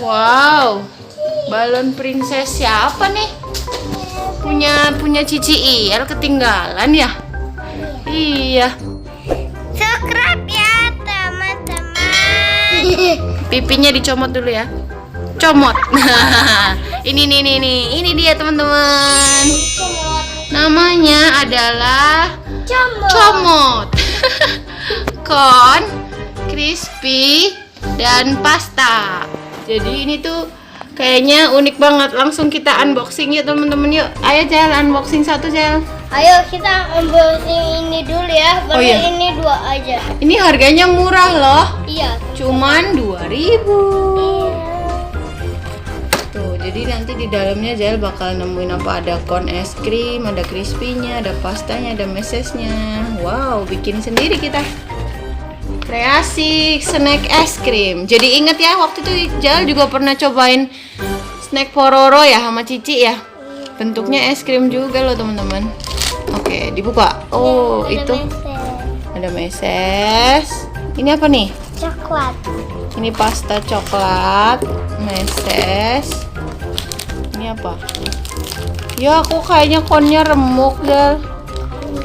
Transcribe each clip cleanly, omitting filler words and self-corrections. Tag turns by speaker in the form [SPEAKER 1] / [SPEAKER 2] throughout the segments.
[SPEAKER 1] Wow, balon princess siapa nih? Punya Cici Il ketinggalan ya? Iya.
[SPEAKER 2] Subscribe ya teman-teman.
[SPEAKER 1] Pipinya dicomot dulu ya. Comot. Ini dia teman-teman. Namanya adalah comot. Corn, crispy, dan pasta. Jadi ini tuh kayaknya unik banget. Langsung kita unboxing yuk teman-teman yuk. Ayo Jel, unboxing satu Jel.
[SPEAKER 2] Ayo kita unboxing ini dulu ya. Baru
[SPEAKER 1] Oh, iya.
[SPEAKER 2] ini 2 aja.
[SPEAKER 1] Ini harganya murah loh.
[SPEAKER 2] Iya.
[SPEAKER 1] Cuman 2.000. Tuh, jadi nanti di dalamnya Jel bakal nemuin apa, ada corn es krim, ada crispy-nya, ada pastanya, ada mesesnya. Wow, bikin sendiri kita. Kreasi snack es krim. Jadi inget ya, waktu itu Jel juga pernah cobain snack Pororo ya sama Cici ya. Bentuknya es krim juga loh teman-teman. Oke, dibuka. Oh,
[SPEAKER 2] Ada
[SPEAKER 1] itu
[SPEAKER 2] meses.
[SPEAKER 1] ada meses. Ini apa nih?
[SPEAKER 2] Coklat.
[SPEAKER 1] Ini pasta coklat, meses. Ini apa? Ya, aku kayaknya konnya remuk, Del.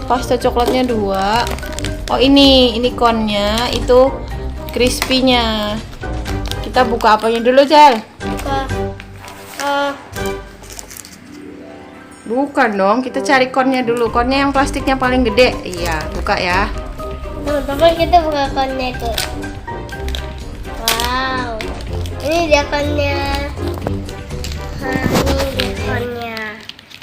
[SPEAKER 1] Pasta coklatnya 2. Oh, ini konnya, itu crispy-nya. Kita buka apanya dulu, Jal?
[SPEAKER 2] Buka.
[SPEAKER 1] Bukan dong, kita cari konnya dulu. Konnya yang plastiknya paling gede. Iya, buka ya.
[SPEAKER 2] Teman-teman kita buka konnya itu. Wow. Ini dia konnya. Ini dia konnya.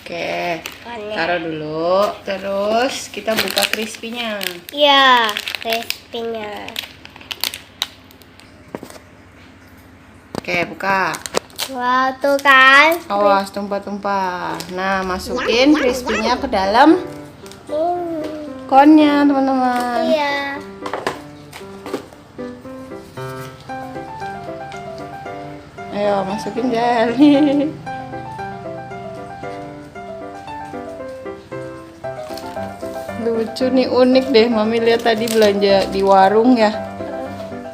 [SPEAKER 1] Oke,
[SPEAKER 2] Konnya.
[SPEAKER 1] taruh dulu. Terus kita buka crispy-nya.
[SPEAKER 2] Iya, crispy-nya.
[SPEAKER 1] Oke, buka.
[SPEAKER 2] Wow, tuh kan.
[SPEAKER 1] Awas tumpah-tumpah. Nah, masukin crispy-nya ke dalam konnya, teman-teman.
[SPEAKER 2] Iya.
[SPEAKER 1] Ayo, masukin Jel. Lucu nih, unik deh. Mami lihat tadi belanja di warung ya.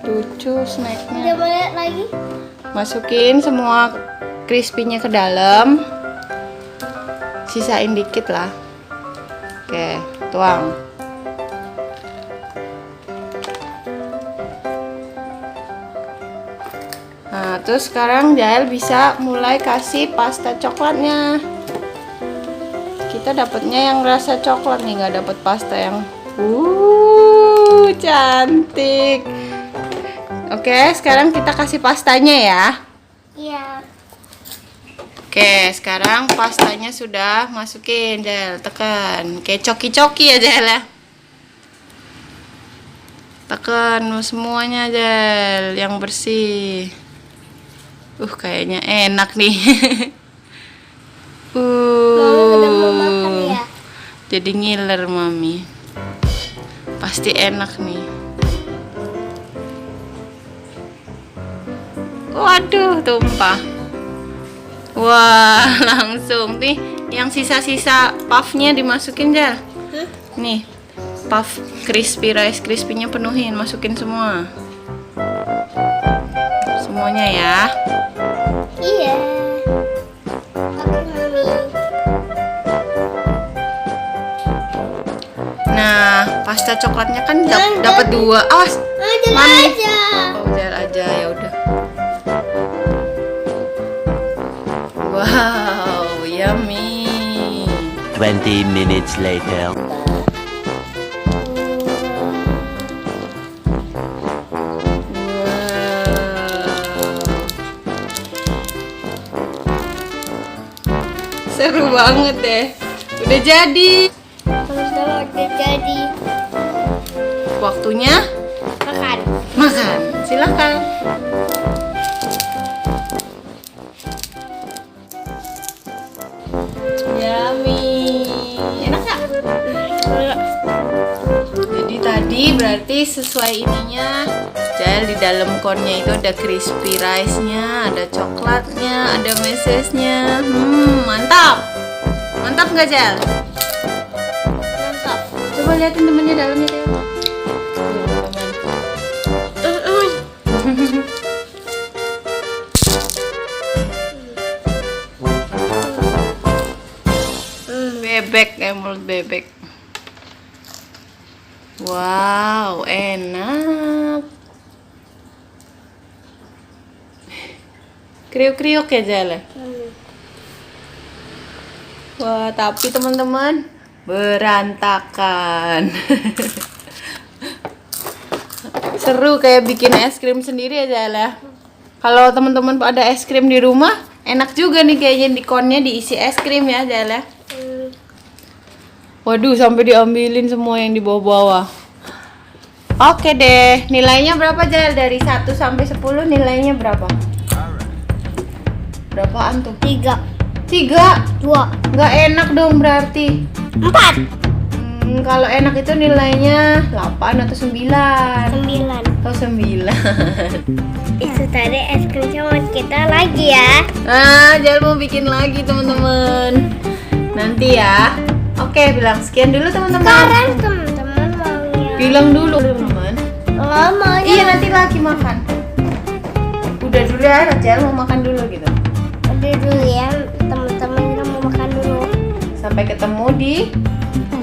[SPEAKER 1] Lucu snacknya.
[SPEAKER 2] Coba lihat lagi.
[SPEAKER 1] Masukin semua crispy-nya ke dalam. Sisain dikit lah. Oke, tuang. Nah, terus sekarang Jael bisa mulai kasih pasta coklatnya. Kita dapatnya yang rasa coklat nih, nggak dapat pasta yang cantik. Oke, sekarang kita kasih pastanya ya.
[SPEAKER 2] Iya.
[SPEAKER 1] Oke, sekarang pastanya sudah masukin, Jel. Tekan. Kayak coki-coki ya, Jel ya. Tekan semuanya, Jel. Yang bersih. Kayaknya enak nih.
[SPEAKER 2] Mami udah mau makan ya.
[SPEAKER 1] Jadi ngiler, Mami. Pasti enak nih. Waduh, tumpah. Wah, langsung nih yang sisa-sisa puffnya dimasukin, Jal. Nih, puff crispy rice crispy-nya penuhin, masukin semua. Semuanya ya.
[SPEAKER 2] Iya. Oke, Mami.
[SPEAKER 1] Nah, pasta coklatnya kan dapat 2. Awas.
[SPEAKER 2] Aja
[SPEAKER 1] Mami.
[SPEAKER 2] aja.
[SPEAKER 1] Oh, Jal aja ya udah. Wow, yummy.
[SPEAKER 3] 20 minutes later.
[SPEAKER 1] Seru banget deh. Udah jadi.
[SPEAKER 2] Sama-sama udah jadi.
[SPEAKER 1] Waktunya
[SPEAKER 2] Makan.
[SPEAKER 1] makan. Silakan. Yummy. Enak nggak? Jadi tadi berarti sesuai ininya. Jel, di dalam cornnya itu ada crispy rice-nya, ada coklatnya, ada mesesnya. Mantap. Mantap nggak, Jel?
[SPEAKER 2] Mantap.
[SPEAKER 1] Coba liatin temennya dalamnya, Jel. mulut bebek. Wow, enak. Kriuk-kriuk ya Jale. Wah, tapi teman-teman berantakan. Seru kayak bikin es krim sendiri ya Jale. Kalau teman-teman ada es krim di rumah, enak juga nih kayaknya di konnya diisi es krim ya Jale. Waduh, sampai diambilin semua yang di bawah-bawah. Oke deh, nilainya berapa Jale? Dari 1 sampai 10 nilainya berapa? Berapaan tuh?
[SPEAKER 2] 3,
[SPEAKER 1] 3?
[SPEAKER 2] 2,
[SPEAKER 1] Nggak enak dong berarti.
[SPEAKER 2] 4,
[SPEAKER 1] Kalau enak itu nilainya 8 atau 9?
[SPEAKER 2] 9.
[SPEAKER 1] Oh 9.
[SPEAKER 2] Itu tadi es krim comot kita lagi ya.
[SPEAKER 1] Jangan mau bikin lagi teman-teman. Nanti ya. Oke, bilang sekian dulu teman-teman.
[SPEAKER 2] Sekarang teman-teman maunya.
[SPEAKER 1] Bilang dulu teman-teman.
[SPEAKER 2] Maunya.
[SPEAKER 1] Iya, nanti lagi makan. Udah dulu ya, Rachel mau makan dulu gitu.
[SPEAKER 2] Udah dulu ya, teman-teman kita mau makan dulu.
[SPEAKER 1] Sampai ketemu di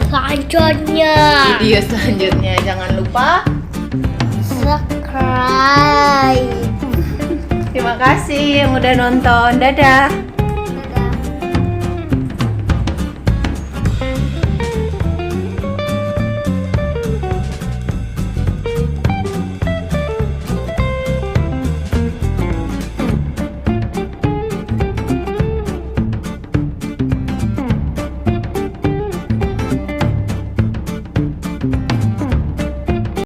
[SPEAKER 2] Selanjutnya.
[SPEAKER 1] video selanjutnya. Jangan lupa
[SPEAKER 2] Subscribe.
[SPEAKER 1] terima kasih yang udah nonton. Dadah.